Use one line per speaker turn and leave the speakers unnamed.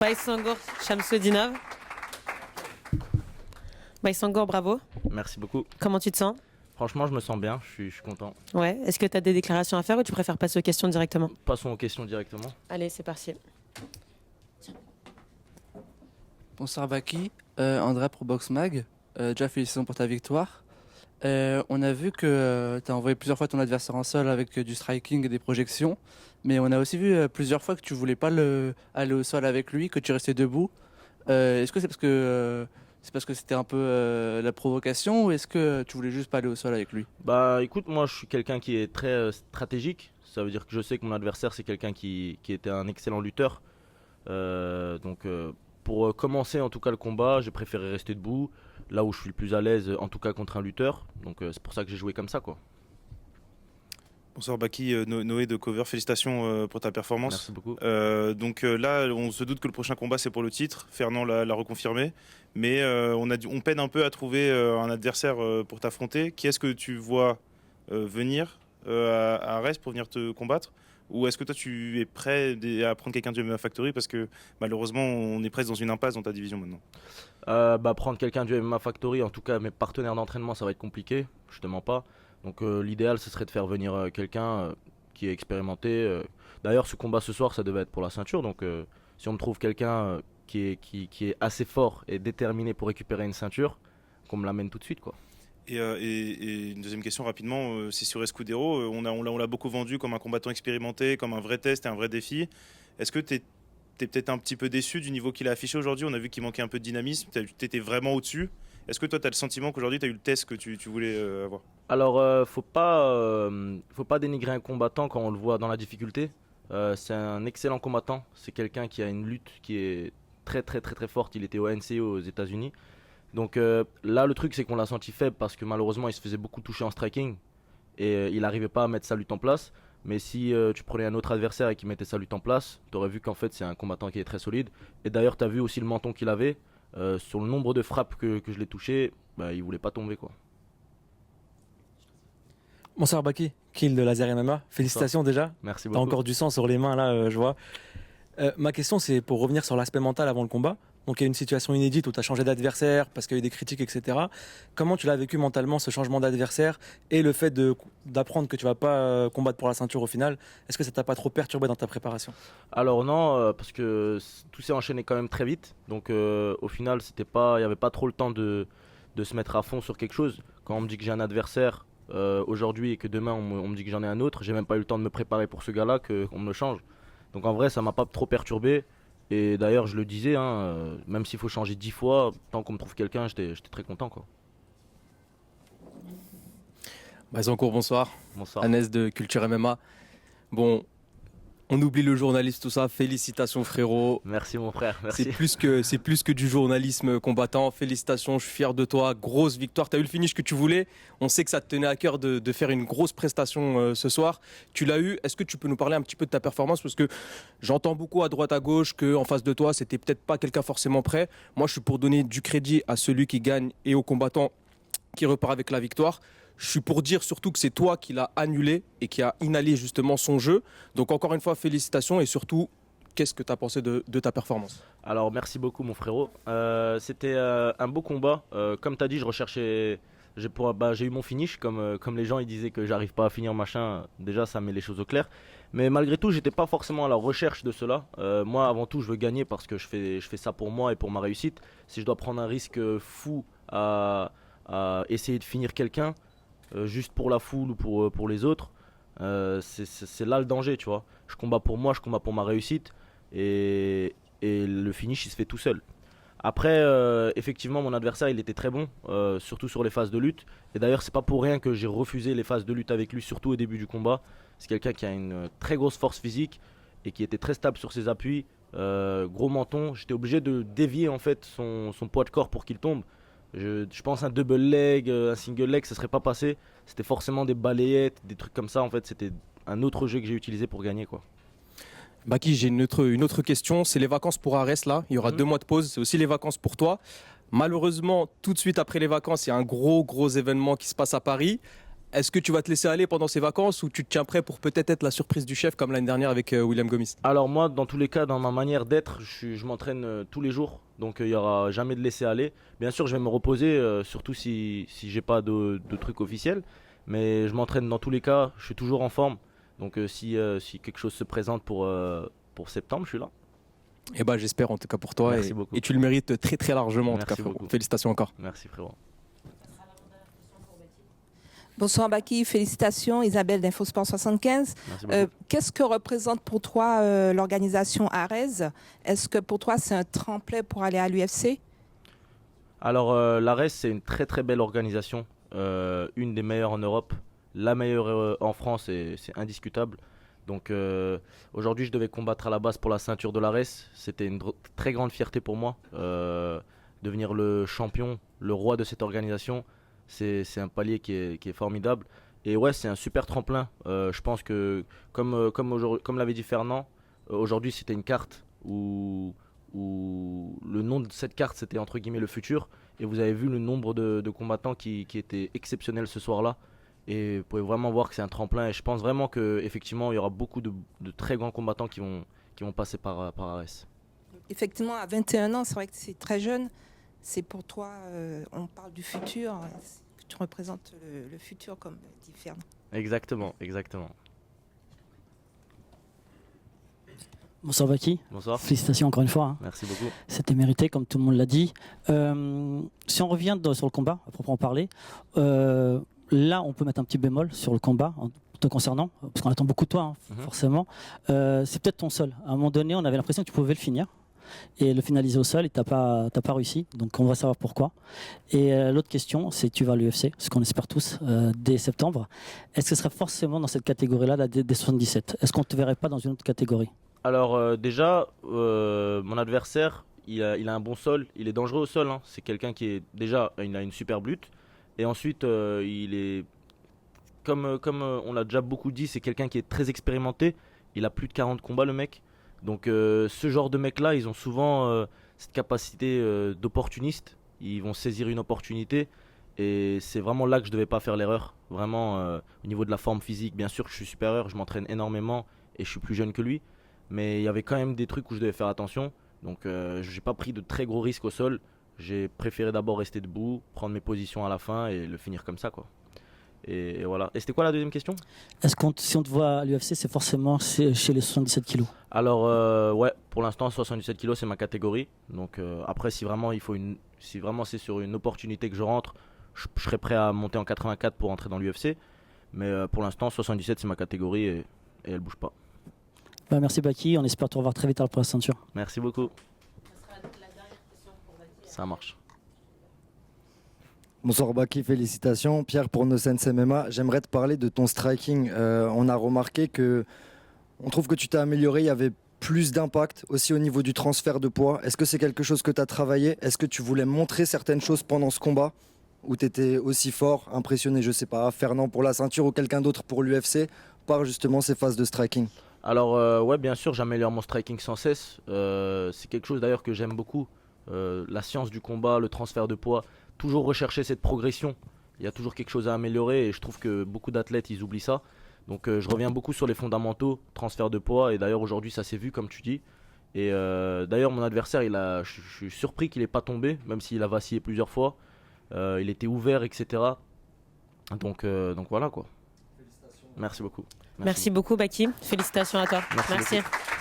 Baysangour Shamsuddinov. Baysangour, bravo.
Merci beaucoup.
Comment tu te sens?
Franchement, je me sens bien, je suis content.
Ouais. Est-ce que tu as des déclarations à faire ou tu préfères passer aux questions directement?
Passons aux questions directement.
Allez, c'est parti.
Bonsoir Baki, André pour Boxmag. Déjà félicitations pour ta victoire. On a vu que tu as envoyé plusieurs fois ton adversaire en sol avec du striking et des projections, mais on a aussi vu plusieurs fois que tu voulais pas aller au sol avec lui, que tu restais debout. Est-ce que c'est parce que c'était un peu la provocation ou est-ce que tu voulais juste pas aller au sol avec lui?
Bah écoute, moi je suis quelqu'un qui est très stratégique. Ça veut dire que je sais que mon adversaire c'est quelqu'un qui était un excellent lutteur. Pour commencer en tout cas le combat, j'ai préféré rester debout, là où je suis le plus à l'aise en tout cas contre un lutteur. Donc c'est pour ça que j'ai joué comme ça quoi.
Bonsoir Baki, Noé de Cover, félicitations pour ta performance.
Merci beaucoup.
Là, on se doute que le prochain combat c'est pour le titre, Fernand l'a reconfirmé, mais on peine un peu à trouver un adversaire pour t'affronter. Qui est-ce que tu vois venir à Arès pour venir te combattre? Ou est-ce que toi tu es prêt à prendre quelqu'un du MMA Factory parce que malheureusement on est presque dans une impasse dans ta division maintenant?
Prendre quelqu'un du MMA Factory, en tout cas mes partenaires d'entraînement ça va être compliqué, je te mens pas. Donc l'idéal ce serait de faire venir quelqu'un qui est expérimenté. D'ailleurs ce combat ce soir ça devait être pour la ceinture, donc si on me trouve quelqu'un qui est assez fort et déterminé pour récupérer une ceinture, qu'on me l'amène tout de suite quoi.
Et une deuxième question rapidement, c'est sur Escudero, on l'a beaucoup vendu comme un combattant expérimenté, comme un vrai test et un vrai défi. Est-ce que tu es peut-être un petit peu déçu du niveau qu'il a affiché aujourd'hui? On a vu qu'il manquait un peu de dynamisme, tu étais vraiment au-dessus. Est-ce que toi tu as le sentiment qu'aujourd'hui tu as eu le test que tu voulais avoir?
Alors faut pas dénigrer un combattant quand on le voit dans la difficulté. C'est un excellent combattant, c'est quelqu'un qui a une lutte qui est très très très très forte, il était au NCO aux États-Unis. Donc là le truc c'est qu'on l'a senti faible parce que malheureusement il se faisait beaucoup toucher en striking et il n'arrivait pas à mettre sa lutte en place. Mais si tu prenais un autre adversaire et qu'il mettait sa lutte en place, tu aurais vu qu'en fait c'est un combattant qui est très solide. Et d'ailleurs tu as vu aussi le menton qu'il avait, sur le nombre de frappes que je l'ai touché, bah, il voulait pas tomber quoi.
Bonsoir Baki, Kill de Laser MMA. Félicitations déjà.
Merci
T'as
beaucoup.
encore du sang sur les mains là, je vois. Ma question c'est pour revenir sur l'aspect mental avant le combat. Donc il y a une situation inédite où tu as changé d'adversaire parce qu'il y a eu des critiques, etc. Comment tu l'as vécu mentalement ce changement d'adversaire et le fait d'apprendre que tu vas pas combattre pour la ceinture au final? Est-ce que ça t'a pas trop perturbé dans ta préparation?
Alors non, parce que tout s'est enchaîné quand même très vite. Donc au final, il n'y avait pas trop le temps de se mettre à fond sur quelque chose. Quand on me dit que j'ai un adversaire aujourd'hui et que demain on me dit que j'en ai un autre, j'ai même pas eu le temps de me préparer pour ce gars-là qu'on me le change. Donc en vrai, ça m'a pas trop perturbé. Et d'ailleurs, je le disais, même s'il faut changer 10 fois, tant qu'on me trouve quelqu'un, j'étais très content quoi.
Baysangour, bonsoir.
Bonsoir.
Agnès de Culture MMA. Bon, on oublie le journaliste, tout ça. Félicitations frérot.
Merci mon frère, merci.
C'est plus que du journalisme combattant. Félicitations, je suis fier de toi. Grosse victoire. Tu as eu le finish que tu voulais. On sait que ça te tenait à cœur de faire une grosse prestation ce soir. Tu l'as eu. Est-ce que tu peux nous parler un petit peu de ta performance? Parce que j'entends beaucoup à droite, à gauche qu'en face de toi, c'était peut-être pas quelqu'un forcément prêt. Moi, je suis pour donner du crédit à celui qui gagne et au combattant qui repart avec la victoire. Je suis pour dire surtout que c'est toi qui l'as annulé et qui a inhalé justement son jeu. Donc encore une fois, félicitations et surtout, qu'est-ce que tu as pensé de ta performance?
Alors merci beaucoup mon frérot. C'était un beau combat. Comme tu as dit, je recherchais. J'ai eu mon finish. Comme les gens ils disaient que j'arrive pas à finir machin. Déjà ça met les choses au clair. Mais malgré tout, j'étais pas forcément à la recherche de cela. Moi avant tout, je veux gagner parce que je fais ça pour moi et pour ma réussite. Si je dois prendre un risque fou à essayer de finir quelqu'un, juste pour la foule ou pour les autres, c'est là le danger, tu vois. Je combats pour moi, je combats pour ma réussite et le finish il se fait tout seul. Après, effectivement, mon adversaire il était très bon, surtout sur les phases de lutte. Et d'ailleurs, c'est pas pour rien que j'ai refusé les phases de lutte avec lui, surtout au début du combat. C'est quelqu'un qui a une très grosse force physique et qui était très stable sur ses appuis, gros menton. J'étais obligé de dévier en fait son poids de corps pour qu'il tombe. Je pense un double leg, un single leg, ça serait pas passé. C'était forcément des balayettes, des trucs comme ça. En fait, c'était un autre jeu que j'ai utilisé pour gagner, quoi.
Baki, j'ai une autre question. C'est les vacances pour Arès là. Il y aura 2 mois de pause. C'est aussi les vacances pour toi. Malheureusement, tout de suite après les vacances, il y a un gros événement qui se passe à Paris. Est-ce que tu vas te laisser aller pendant ces vacances ou tu te tiens prêt pour peut-être être la surprise du chef comme l'année dernière avec William Gomis?
Alors moi, dans tous les cas, dans ma manière d'être, je m'entraîne tous les jours. Donc il n'y aura jamais de laisser aller. Bien sûr, je vais me reposer, surtout si j'ai pas de trucs officiels. Mais je m'entraîne dans tous les cas, je suis toujours en forme. Donc si quelque chose se présente pour septembre, je suis là.
Eh ben, j'espère en tout cas pour toi
Merci beaucoup.
et tu le mérites très très largement en tout
Merci
cas, frérot.
beaucoup.
Félicitations encore.
Merci frérot.
Bonsoir Baki, félicitations Isabelle d'Infosport 75.
Merci beaucoup.
Qu'est-ce que représente pour toi l'organisation Arez? Est-ce que pour toi c'est un tremplin pour aller à l'UFC?
Alors l'ARES, c'est une très très belle organisation, une des meilleures en Europe, la meilleure en France, et c'est indiscutable. Donc aujourd'hui, je devais combattre à la base pour la ceinture de l'ARES. C'était une très grande fierté pour moi. Devenir le champion, le roi de cette organisation, c'est un palier qui est formidable. Et ouais, c'est un super tremplin. Je pense que, comme l'avait dit Fernand, aujourd'hui c'était une carte où le nom de cette carte c'était entre guillemets le futur. Et vous avez vu le nombre de combattants qui étaient exceptionnels ce soir-là. Et vous pouvez vraiment voir que c'est un tremplin. Et je pense vraiment qu'effectivement, il y aura beaucoup de très grands combattants qui vont passer par Arès.
Effectivement, à 21 ans, c'est vrai que c'est très jeune. C'est pour toi, on parle du futur. Tu représentes le futur, comme dit Fernand.
Exactement, exactement.
Bonsoir Baki.
Bonsoir.
Félicitations encore une fois. Hein.
Merci beaucoup.
C'était mérité, comme tout le monde l'a dit. Si on revient sur le combat, à proprement parler, là, on peut mettre un petit bémol sur le combat te concernant, parce qu'on attend beaucoup de toi, hein, forcément. C'est peut-être ton seul. À un moment donné, on avait l'impression que tu pouvais le finir et le finaliser au sol, et t'as pas réussi. Donc, on va savoir pourquoi. Et l'autre question, c'est tu vas à l'UFC, ce qu'on espère tous, dès septembre. Est-ce que ce serait forcément dans cette catégorie-là, la des 77? Est-ce qu'on ne te verrait pas dans une autre catégorie?
Alors déjà, mon adversaire, il a un bon sol, il est dangereux au sol. Hein. C'est quelqu'un qui est déjà, il a une super lutte. Et ensuite, il est, comme on l'a déjà beaucoup dit, c'est quelqu'un qui est très expérimenté. Il a plus de 40 combats le mec. Donc ce genre de mecs-là, ils ont souvent cette capacité d'opportuniste. Ils vont saisir une opportunité. Et c'est vraiment là que je ne devais pas faire l'erreur. Vraiment, au niveau de la forme physique, bien sûr que je suis supérieur, je m'entraîne énormément et je suis plus jeune que lui. Mais il y avait quand même des trucs où je devais faire attention. Donc je n'ai pas pris de très gros risques au sol. J'ai préféré d'abord rester debout, prendre mes positions à la fin et le finir comme ça, quoi. Et voilà. Et c'était quoi la deuxième question?
Est-ce que si on te voit à l'UFC, c'est forcément chez les 77 kilos?
Alors ouais, pour l'instant 77 kilos c'est ma catégorie. Donc après si vraiment c'est sur une opportunité que je rentre, je serais prêt à monter en 84 pour entrer dans l'UFC. Mais pour l'instant 77 c'est ma catégorie et elle bouge pas.
Bah, merci Baki, on espère te revoir très vite pour la ceinture.
Merci beaucoup. Ça marche.
Bonsoir Baki, félicitations. Pierre pour No Sense MMA. J'aimerais te parler de ton striking. On a remarqué que on trouve que tu t'es amélioré, il y avait plus d'impact aussi au niveau du transfert de poids. Est-ce que c'est quelque chose que tu as travaillé? Est-ce que tu voulais montrer certaines choses pendant ce combat où tu étais aussi fort, impressionné, je sais pas, Fernand pour la ceinture ou quelqu'un d'autre pour l'UFC par justement ces phases de striking?
Alors ouais, bien sûr, j'améliore mon striking sans cesse. C'est quelque chose d'ailleurs que j'aime beaucoup. La science du combat, le transfert de poids, toujours rechercher cette progression. Il y a toujours quelque chose à améliorer et je trouve que beaucoup d'athlètes ils oublient ça. Donc je reviens beaucoup sur les fondamentaux, transfert de poids, et d'ailleurs aujourd'hui ça s'est vu comme tu dis. Et d'ailleurs mon adversaire, je suis surpris qu'il n'ait pas tombé, même s'il a vacillé plusieurs fois. Il était ouvert, etc. Donc voilà quoi. Merci beaucoup.
Merci beaucoup Baki. Félicitations à toi.
Merci
Merci.
beaucoup.